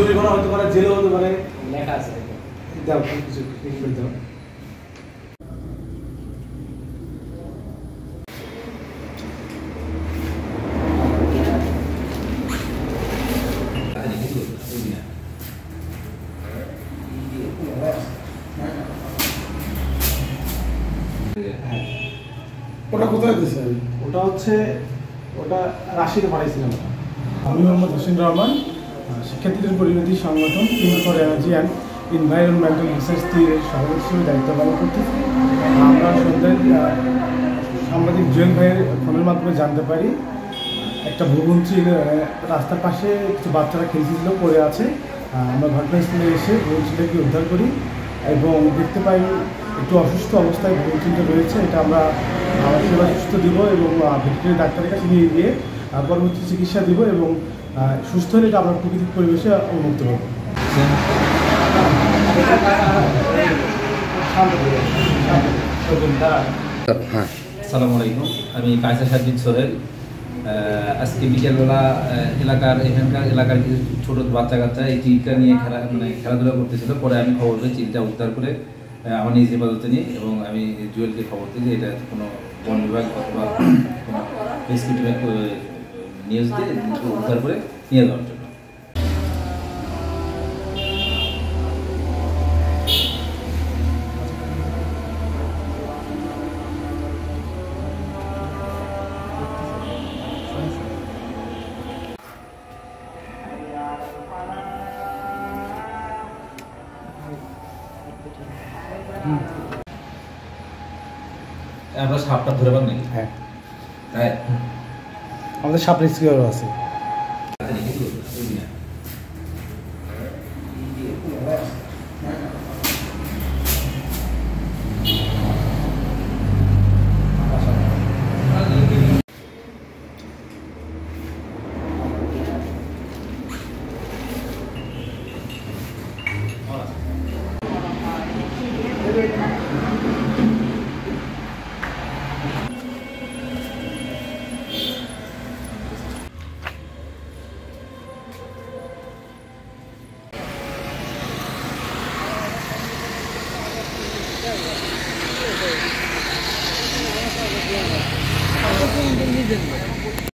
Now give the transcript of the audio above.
জরিমানা হতে পারে, জেলও হতে পারে, লেখা আছে। দাও কিছু ট্রিটমেন্ট দাও। ওটা কোথায় দিয়েছে? ওটা রাশিতে পাঠাইছিলাম। আমি মোহাম্মদ হোসেন রহমান, শিক্ষার্থীদের পরিণতি সংগঠন team for energy and environmental research টিমের সভাপতি হিসেবে দায়িত্ব পালন করতেছি। আমরা সন্ধ্যায় সাংবাদিক জুয়েল ভাইয়ের ফোনের মাধ্যমে জানতে পারি একটা ভূগঞ্চি রাস্তার পাশে কিছু বাচ্চারা খেলছিল, পড়ে আছে। আমরা ঘটনাস্থলে এসে ভূগঞ্চিটাকে উদ্ধার করি এবং দেখতে পাই একটু অসুস্থ অবস্থায় ভূগঞ্চিটা রয়েছে। এটা আমরা সেবা সুস্থ দিব এবং ভেটেরিনারি ডাক্তারের কাছে নিয়ে গিয়ে পরবর্তী চিকিৎসা দিব এবং সুস্থ হলে এটা আমরা প্রাকৃতিক পরিবেশে উন্মুক্ত হব। আসসালামু আলাইকুম, আমি কায়সার সাজ্জিদ সোহেল। আজকে বিকেলবেলা এখানকার এলাকার কিছু ছোটো বাচ্চা কাচ্চা এই চিলটা নিয়ে খেলাধুলা করতেছিল। পরে আমি খবর পেয়ে চিলটা উদ্ধার করে আমার নিজ হেফাজতে নিই এবং আমি জুয়েলকে খবর দিই যে এটা কোনো বন বিভাগ অথবা কোনো রেস্কিউ টিমে নিউজ দিয়ে উদ্ধার করে নিয়ে যাওয়ার জন্য। আমরা সাপটা ধরে পান নাকি? হ্যাঁ, হ্যাঁ, আমাদের সাপ রেস্কিউয়ারও আছে।